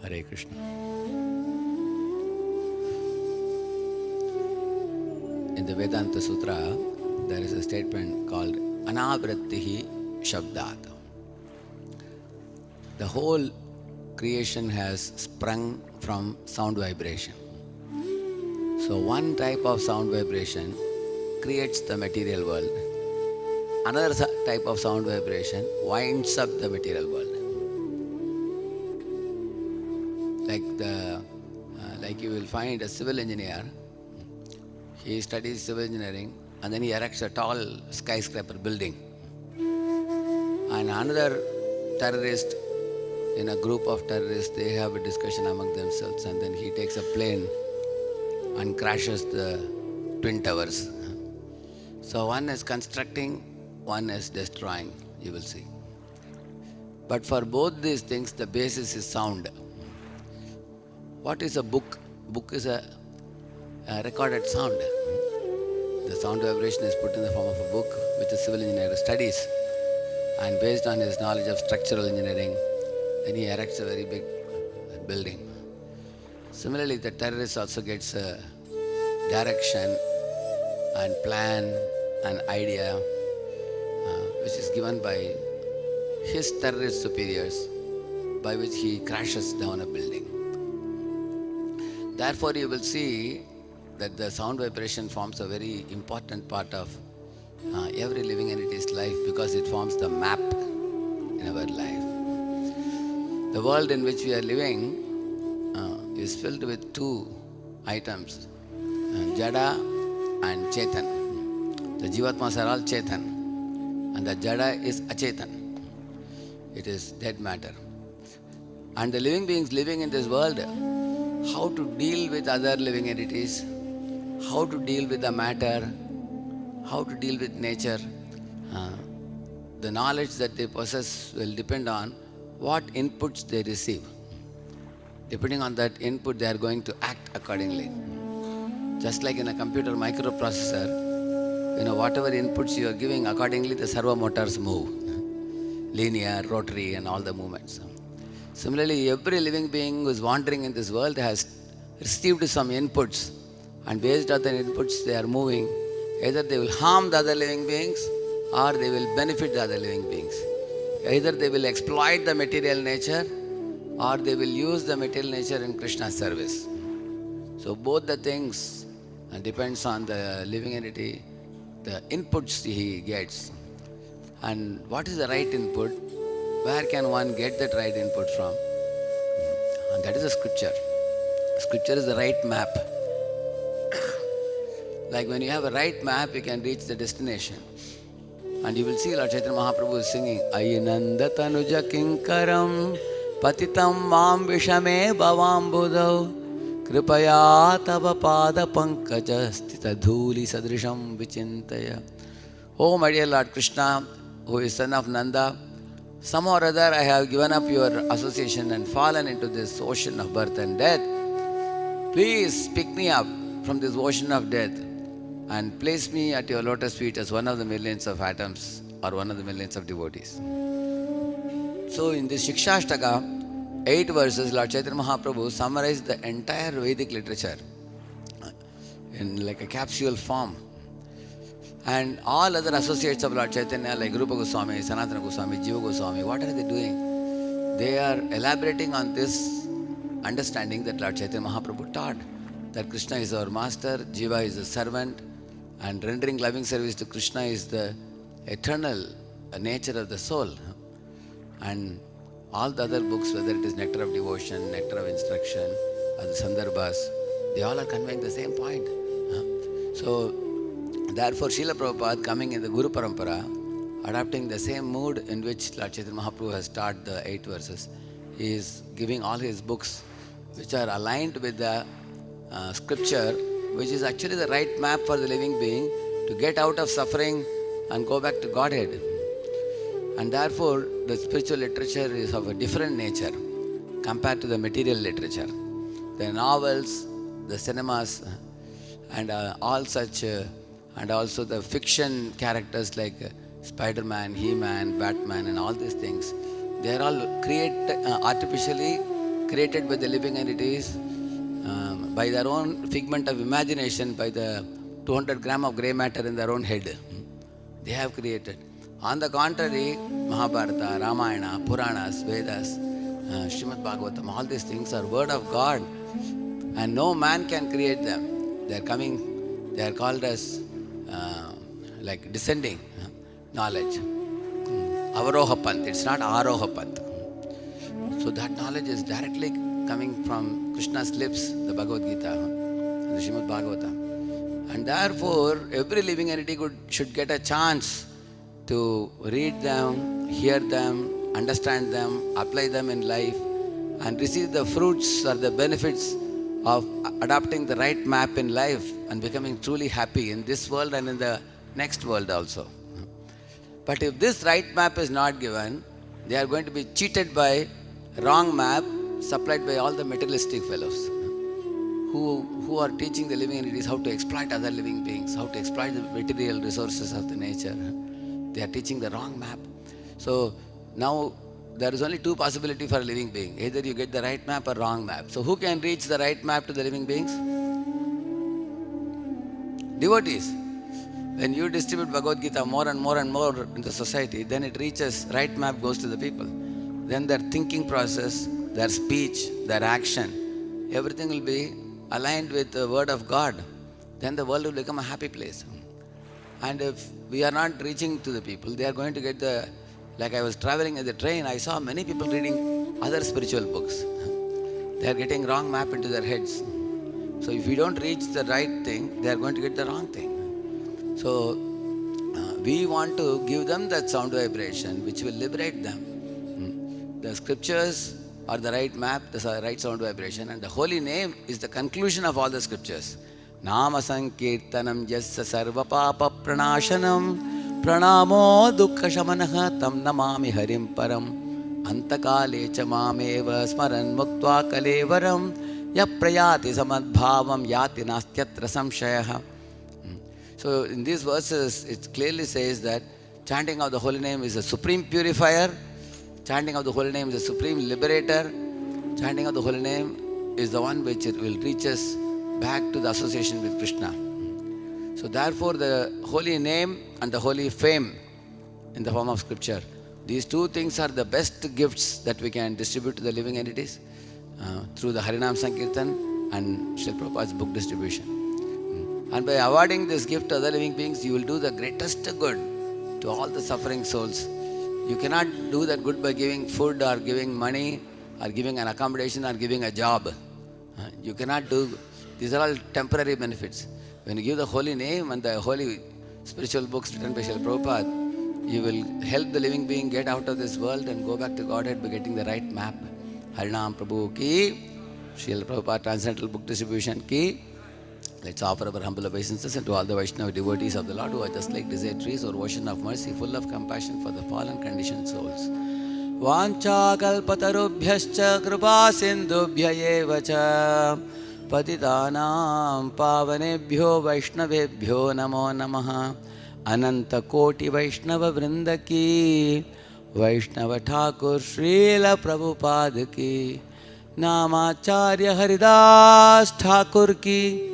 Hare Krishna. In the Vedanta Sutra, there is a statement called Anavrittihi Shabdat. The whole creation has sprung from sound vibration. So one type of sound vibration creates the material world. Another type of sound vibration winds up the material world. Like you will find a civil engineer, he studies civil engineering and then he erects a tall skyscraper building. And another terrorist, in a group of terrorists, they have a discussion among themselves and then he takes a plane and crashes the twin towers. So one is constructing, one is destroying, you will see. But for both these things, the basis is sound. What is a book? Book is a recorded sound. The sound vibration is put in the form of a book which a civil engineer studies, and based on his knowledge of structural engineering, then he erects a very big building. Similarly, the terrorist also gets a direction and plan and idea which is given by his terrorist superiors, by which he crashes down a building. Therefore, you will see that the sound vibration forms a very important part of every living entity's life because it forms the map in our life. The world in which we are living is filled with two items, Jada and Chetan. The Jivatmas are all Chetan and the Jada is Achetan. It is dead matter. And the living beings living in this world, how to deal with other living entities, how to deal with the matter, how to deal with nature, the knowledge that they possess will depend on what inputs they receive. Depending on that input, they are going to act accordingly. Just like in a computer microprocessor, whatever inputs you are giving, accordingly the servo motors move. Linear, rotary and all the movements. Similarly, every living being who is wandering in this world has received some inputs, and based on the inputs they are moving. Either they will harm the other living beings or they will benefit the other living beings. Either they will exploit the material nature or they will use the material nature in Krishna's service. So both the things depends on the living entity, the inputs he gets. And what is the right input? Where can one get that right input from? And that is the scripture. Scripture is the right map. Like when you have a right map, you can reach the destination. And you will see Lord Chaitanya Mahaprabhu is singing, Ayinanda tanuja kinkaram patitam mam vishame bhavam budau kripaya tava pada pankaja stita dhuli sadrisham vichintaya. Oh my dear Lord Krishna, who is son of Nanda, somehow or other I have given up your association and fallen into this ocean of birth and death. Please pick me up from this ocean of death and place me at your lotus feet as one of the millions of atoms or one of the millions of devotees. So in this Shikshashtaka, 8 verses, Lord Chaitanya Mahaprabhu summarized the entire Vedic literature in like a capsule form. And all other associates of Lord Chaitanya like Rupa Goswami, Sanatana Goswami, Jiva Goswami, what are they doing? They are elaborating on this understanding that Lord Chaitanya Mahaprabhu taught, that Krishna is our master, Jiva is a servant, and rendering loving service to Krishna is the eternal nature of the soul. And all the other books, whether it is Nectar of Devotion, Nectar of Instruction, or the Sandarbhas, they all are conveying the same point. So, therefore, Srila Prabhupada, coming in the Guru Parampara, adopting the same mood in which Lord Chaitanya Mahaprabhu has taught the 8 verses, he is giving all his books which are aligned with the scripture, which is actually the right map for the living being to get out of suffering and go back to Godhead. And therefore, the spiritual literature is of a different nature compared to the material literature. The novels, the cinemas, and all such, and also the fiction characters like Spider-Man, He-Man, Batman, and all these things, they are all created artificially created by the living entities by their own figment of imagination, by the 200 gram of grey matter in their own head. They have created. On the contrary, Mahabharata, Ramayana, Puranas, Vedas, Srimad Bhagavatam, all these things are word of God, and no man can create them. They are coming, they are called as like descending knowledge. Avaroha Panth, it's not Aroha Panth. So that knowledge is directly coming from Krishna's lips, the Bhagavad Gita, the Srimad Bhagavatam. And therefore, every living entity should get a chance to read them, hear them, understand them, apply them in life, and receive the fruits or the benefits of adopting the right map in life and becoming truly happy in this world and in the next world also. But if this right map is not given, they are going to be cheated by wrong map supplied by all the materialistic fellows who are teaching the living entities how to exploit other living beings, how to exploit the material resources of the nature. They are teaching the wrong map. So now there is only two possibilities for a living being. Either you get the right map or wrong map. So who can reach the right map to the living beings? Devotees. When you distribute Bhagavad Gita more and more and more in the society, then it reaches, right map goes to the people. Then their thinking process, their speech, their action, everything will be aligned with the word of God. Then the world will become a happy place. And if we are not reaching to the people, they are going to get the, like I was traveling in the train, I saw many people reading other spiritual books. They are getting wrong map into their heads. So if we don't reach the right thing, they are going to get the wrong thing. So we want to give them that sound vibration which will liberate them. The scriptures are the right map, the right sound vibration, and the holy name is the conclusion of all the scriptures. Nama sankirtanam yassa sarva papa pranashanam pranamo dukkha shamanaha tam namami harim param antakale cha mameva smaran muktva kalevaram ya prayati samadbhavam yati nastyatra samshayaha. So in these verses, it clearly says that chanting of the holy name is a supreme purifier, chanting of the holy name is a supreme liberator, chanting of the holy name is the one which will reach us back to the association with Krishna. So therefore the holy name and the holy fame in the form of scripture, these two things are the best gifts that we can distribute to the living entities through the Harinam Sankirtan and Srila Prabhupada's book distribution. And by awarding this gift to other living beings, you will do the greatest good to all the suffering souls. You cannot do that good by giving food or giving money or giving an accommodation or giving a job. You cannot do, these are all temporary benefits. When you give the holy name and the holy spiritual books written by Srila Prabhupada, you will help the living being get out of this world and go back to Godhead by getting the right map. Harinam Prabhu ki, Srila Prabhupada Transcendental Book Distribution ki. Let's offer our humble obeisances and to all the Vaishnava devotees of the Lord who are just like desert trees or ocean of mercy, full of compassion for the fallen conditioned souls. Vancha kalpatarubhyascha kripa sindhubhya eva cha patitanam pavanebhyo vaishnavebhyo namo namaha ananta koti vaishnava vrinda ki Vaishnava Thakur Srila Prabhupada ki Namacharya Haridas Thakur ki